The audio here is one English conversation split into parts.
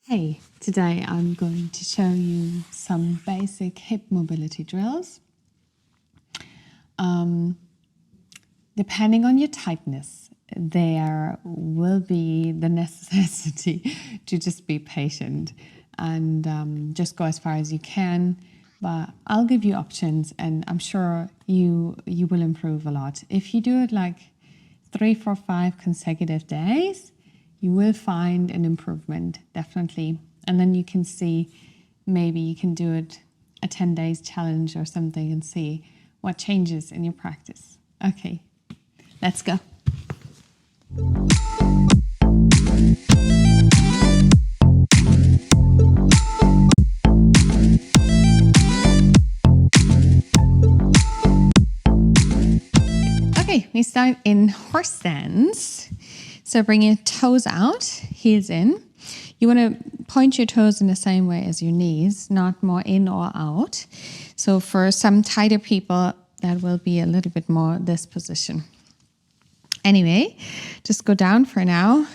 Hey, today I'm going to show you some basic hip mobility drills. Depending on your tightness, there will be the necessity to just be patient and just go as far as you can. But I'll give you options, and I'm sure you will improve a lot. If you do it like 3, 4, 5 consecutive days, you will find an improvement, definitely. And then you can see, maybe you can do it a 10 days challenge or something and see what changes in your practice. Okay, let's go. Okay, we start in horse stance. So bring your toes out, heels in. You want to point your toes in the same way as your knees, not more in or out. So for some tighter people, that will be a little bit more this position. Anyway, just go down for now.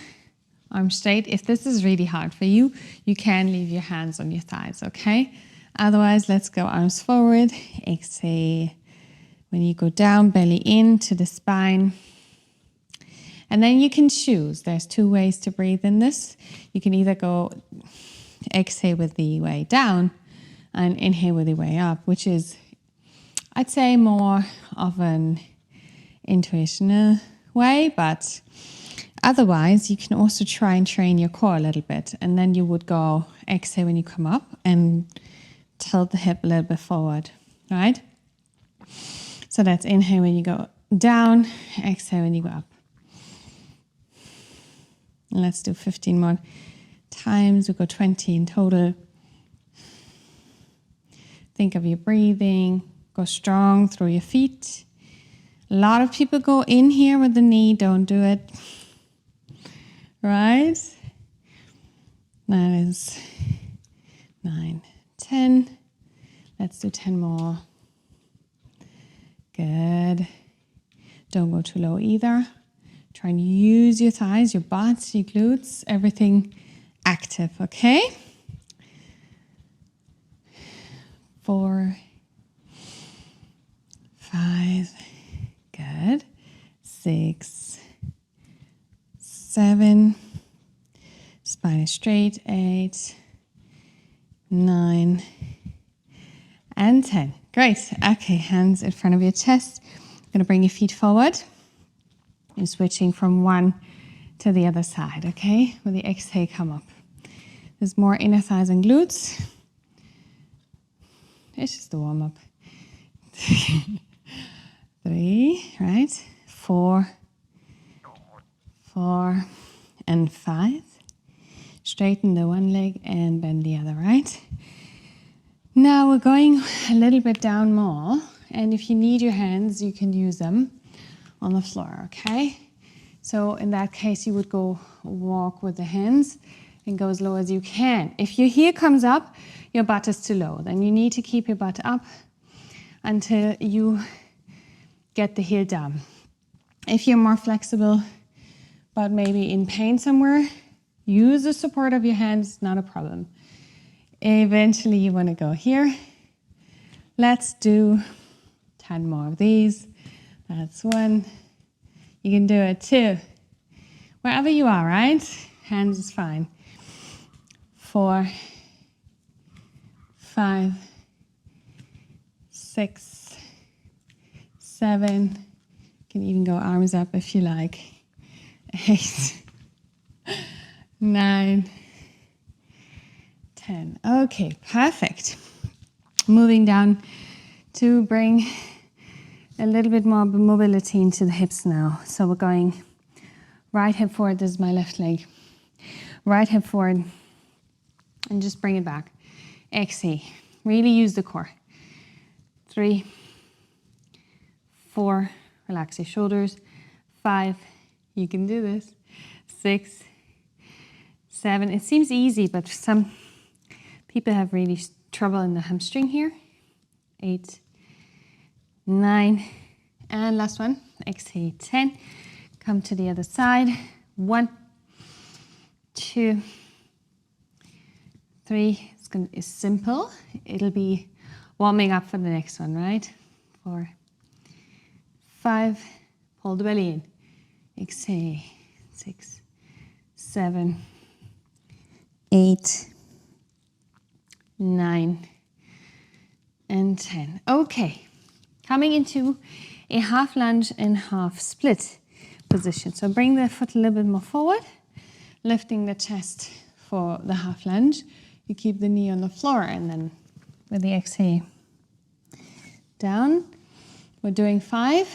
Arms straight. If this is really hard for you, you can leave your hands on your thighs, okay? Otherwise, let's go arms forward. Exhale. When you go down, belly into the spine. And then you can choose. There's 2 ways to breathe in this. You can either go exhale with the way down and inhale with the way up, which is, I'd say, more of an intuitional way, but otherwise you can also try and train your core a little bit. And then you would go exhale when you come up and tilt the hip a little bit forward, right? So that's inhale when you go down, exhale when you go up. Let's do 15 more times. We'll go 20 in total. Think of your breathing. Go strong through your feet. A lot of people go in here with the knee. Don't do it. Right? That is 9, 10. Let's do 10 more. Good. Don't go too low either. Try and use your thighs, your butt, your glutes, everything active, okay? 4, 5, good. 6, 7, spine is straight, 8, 9, and 10. Great. Okay, hands in front of your chest. I'm going to bring your feet forward. You're switching from one to the other side, okay? With the exhale, come up. There's more inner thighs and glutes. It's just a warm-up. 3, right? 4, and 5. Straighten the one leg and bend the other, right? Now we're going a little bit down more. And if you need your hands, you can use them on the floor, okay? So in that case, you would go walk with the hands and go as low as you can. If your heel comes up, your butt is too low. Then you need to keep your butt up until you get the heel down. If you're more flexible, but maybe in pain somewhere, use the support of your hands, not a problem. Eventually you want to go here. Let's do 10 more of these. That's 1. You can do it 2. Wherever you are, right? Hands is fine. 4, 5, 6, 7. You can even go arms up if you like. 8, 9, 10. Okay, perfect. Moving down to bring a little bit more mobility into the hips now. So we're going right hip forward. This is my left leg. Right hip forward and just bring it back. Exhale. Really use the core. 3, 4, relax your shoulders. 5, you can do this. 6, 7. It seems easy, but some people have really trouble in the hamstring here. 8, 9, and last one. Exhale, 10. Come to the other side. 1, 2, 3 is simple. It'll be warming up for the next one, right? 4, 5, pull the belly in. Exhale. 6, 7, 8, 9, and 10. Okay, coming into a half lunge and half split position. So bring the foot a little bit more forward, lifting the chest for the half lunge. You keep the knee on the floor, and then with the exhale, down. We're doing 5.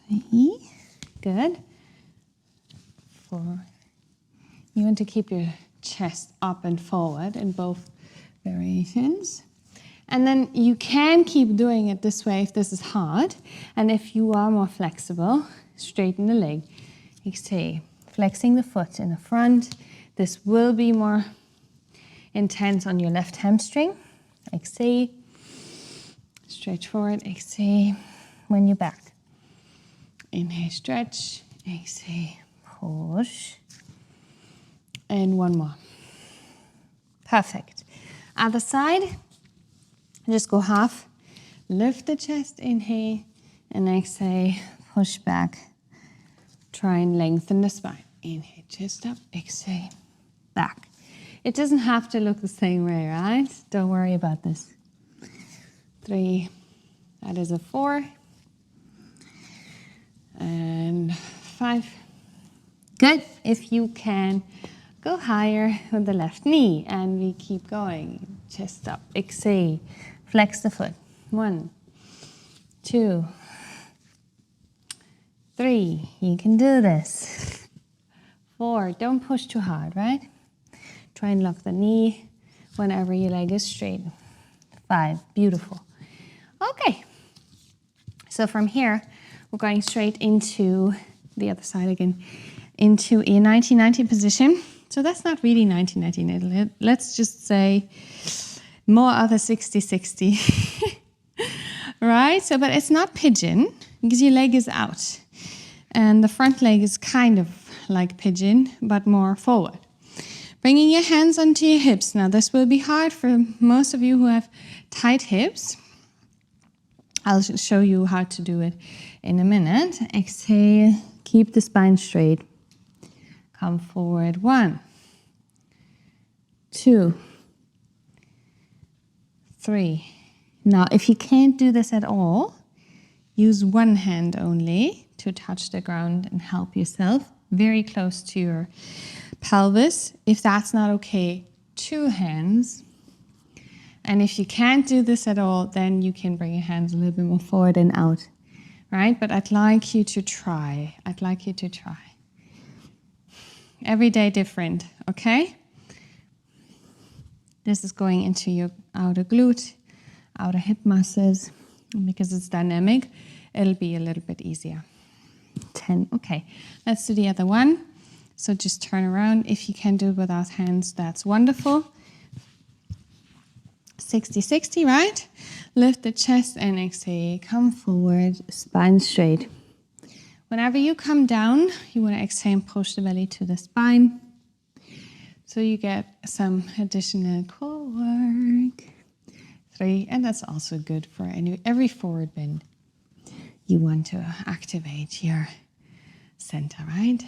3, good. 4. You want to keep your chest up and forward in both variations. And then you can keep doing it this way if this is hard. And if you are more flexible, straighten the leg. Exhale, flexing the foot in the front. This will be more intense on your left hamstring. Exhale, stretch forward, exhale, when you're back. Inhale, stretch, exhale, push. And one more. Perfect. Other side, just go half. Lift the chest, inhale, and exhale, push back. Try and lengthen the spine. Inhale, chest up, exhale, back. It doesn't have to look the same way, right? Don't worry about this. 3, that is a 4. And 5. Good. If you can, go higher with the left knee, and we keep going. Chest up, exhale, flex the foot. 1, 2, 3, you can do this. 4, don't push too hard, right? Try and lock the knee whenever your leg is straight. 5, beautiful. Okay, so from here, we're going straight into the other side again, into a 90-90 position. So that's not really 90-90. Let's just say more other 60-60. Right? So, but it's not pigeon because your leg is out. And the front leg is kind of like pigeon, but more forward. Bringing your hands onto your hips. Now, this will be hard for most of you who have tight hips. I'll show you how to do it in a minute. Exhale, keep the spine straight. Come forward. 1, 2, 3. Now, if you can't do this at all, use one hand only to touch the ground and help yourself very close to your pelvis. If that's not okay, 2 hands. And if you can't do this at all, then you can bring your hands a little bit more forward and out, right? But I'd like you to try. Every day different, okay? This is going into your outer glute, outer hip muscles. Because it's dynamic, it'll be a little bit easier. 10, okay. Let's do the other one. So just turn around. If you can do it without hands, that's wonderful. 60-60, right? Lift the chest and exhale. Come forward, spine straight. Whenever you come down, you want to exhale and push the belly to the spine. So you get some additional core work. 3, and that's also good for every forward bend. You want to activate your center, right?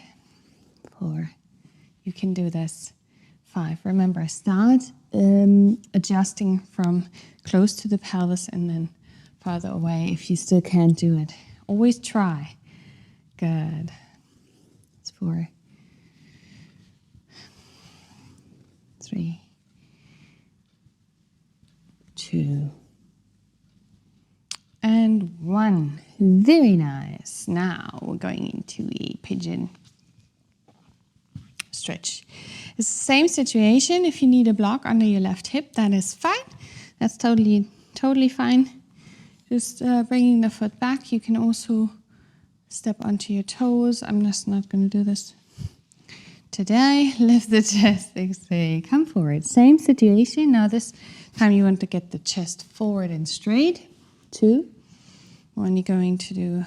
4, you can do this. 5, remember, start adjusting from close to the pelvis and then farther away if you still can't do it. Always try. Good. It's 4, 3, 2, and 1. Very nice. Now we're going into a pigeon stretch. It's the same situation. If you need a block under your left hip, that is fine. That's totally fine. Just bringing the foot back. You can also step onto your toes. I'm just not going to do this today. Lift the chest, exhale, come forward. Same situation. Now this time you want to get the chest forward and straight. 2. When you're going to do,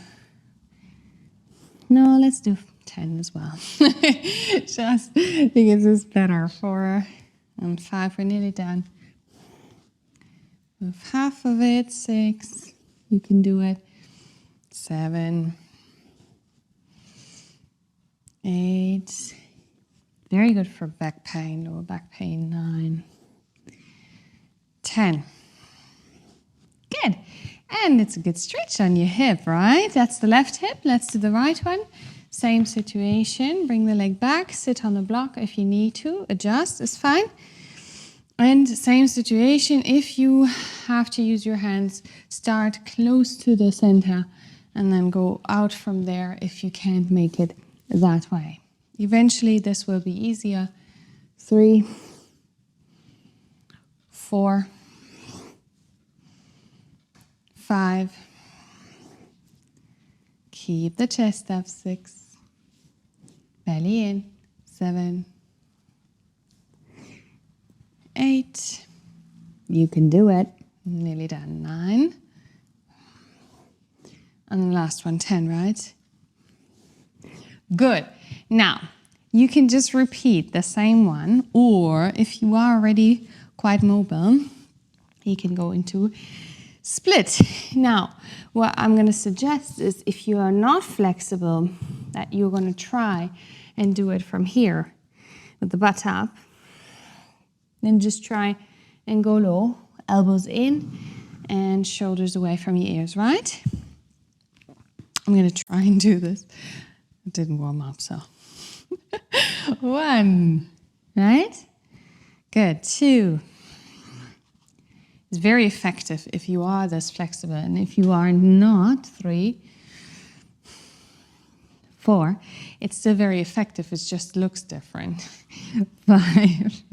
no, let's do 10 as well. Just because it's better. 4 and 5, we're nearly done. With half of it, 6, you can do it. 7, 8, very good for back pain, lower back pain. 9, 10. Good. And it's a good stretch on your hip, right? That's the left hip. Let's do the right one. Same situation. Bring the leg back. Sit on the block if you need to. Adjust is fine. And same situation. If you have to use your hands, start close to the center and then go out from there if you can't make it that way. Eventually, this will be easier. 3, 4, 5, keep the chest up. 6, belly in. 7, 8, you can do it. Nearly done. 9, and the last one, 10, right? Good. Now, you can just repeat the same one, or if you are already quite mobile, you can go into split. Now, what I'm going to suggest is if you are not flexible, that you're going to try and do it from here with the butt up. Then just try and go low, elbows in and shoulders away from your ears, right? I'm going to try and do this. I didn't warm up, so. 1, right? Good. 2. It's very effective if you are this flexible, and if you are not, 3, 4, it's still very effective, it just looks different. 5,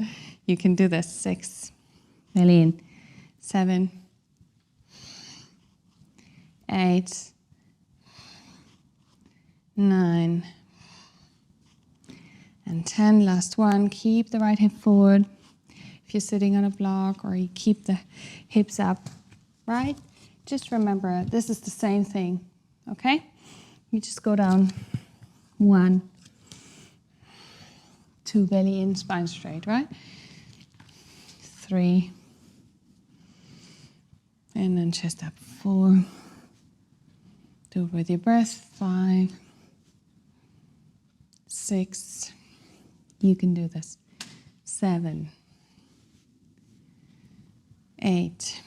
you can do this. 6, belly in. 7, 8, 9, and 10. Last one. Keep the right hip forward. If you're sitting on a block, or you keep the hips up, right? Just remember, this is the same thing, okay? You just go down. 1, 2, belly in, spine straight, right? 3, and then chest up. 4, do it with your breath. 5, 6, you can do this. 7, 8,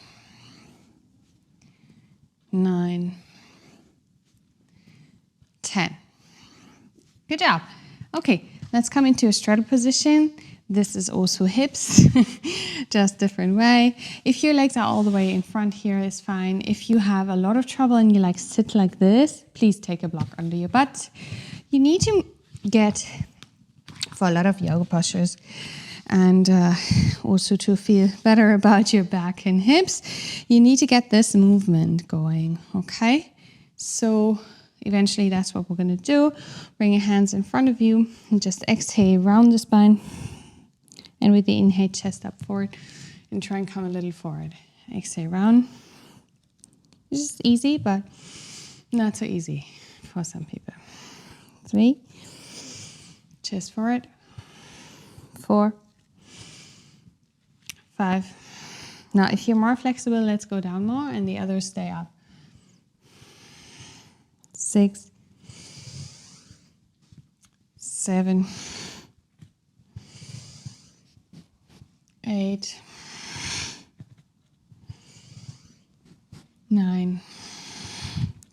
9, 10. Good job. Okay, let's come into a straddle position. This is also hips, just different way. If your legs are all the way in front here, is fine. If you have a lot of trouble and you like sit like this, please take a block under your butt. You need to get, for a lot of yoga postures, and also to feel better about your back and hips, you need to get this movement going, okay? So eventually that's what we're going to do. Bring your hands in front of you and just exhale, round the spine. And with the inhale, chest up forward and try and come a little forward. Exhale, round. It's just easy, but not so easy for some people. 3, chest forward. 4, 5. Now, if you're more flexible, let's go down more and the others stay up. 6, 7, 8, 9.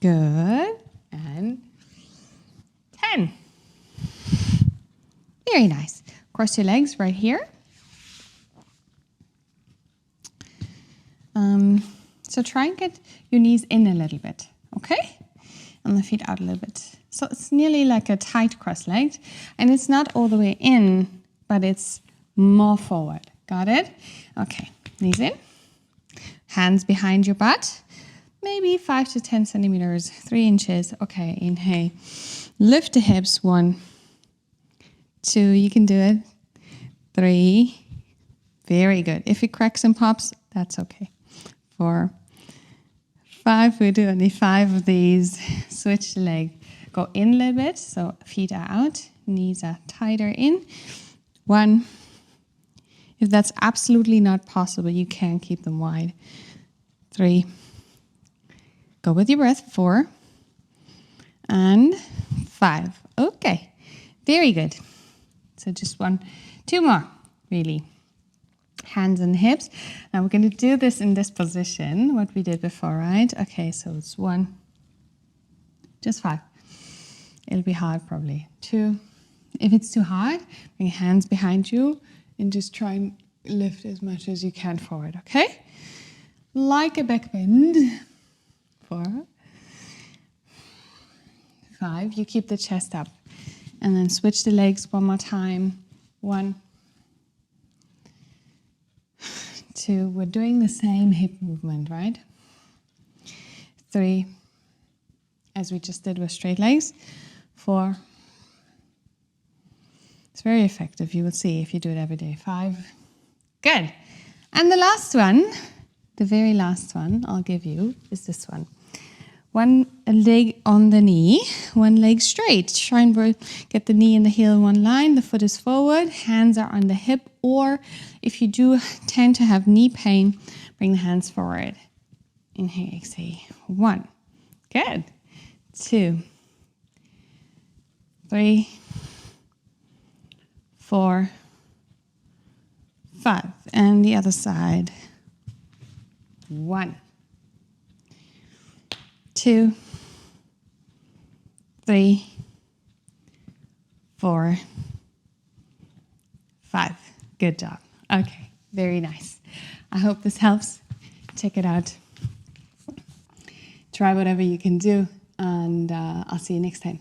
Good. And 10. Very nice. Cross your legs right here. So try and get your knees in a little bit, okay? And the feet out a little bit. So it's nearly like a tight cross-legged, and it's not all the way in, but it's more forward. Got it? Okay, knees in. Hands behind your butt. Maybe 5 to 10 centimeters, 3 inches. Okay, inhale. Lift the hips. 1, 2, you can do it. 3, very good. If it cracks and pops, that's okay. 4, 5, we do only 5 of these. Switch the leg. go in a little bit. So feet are out, knees are tighter in. 1. If that's absolutely not possible, you can keep them wide. 3. Go with your breath. 4. And 5. Okay, very good. So just 2 more, really. Hands and hips. Now we're going to do this in this position, what we did before, right? Okay, so it's 1, just 5. It'll be hard probably. 2. If it's too hard, bring your hands behind you and just try and lift as much as you can forward, okay? Like a back bend. 4. 5. You keep the chest up. And then switch the legs one more time. 1. 2. We're doing the same hip movement, right? 3. As we just did with straight legs. 4. It's very effective, you will see if you do it every day. 5. Good. And the last one, the very last one I'll give you is this one. 1 leg on the knee, 1 leg straight. Try and get the knee and the heel in one line. The foot is forward, hands are on the hip. Or if you do tend to have knee pain, bring the hands forward. Inhale, exhale. 1. Good. 2. 3. 4. 5. And the other side. 1. 2. 3. 4. 5. Good job. Okay, very nice. I hope this helps. Check it out. Try whatever you can do, and I'll see you next time.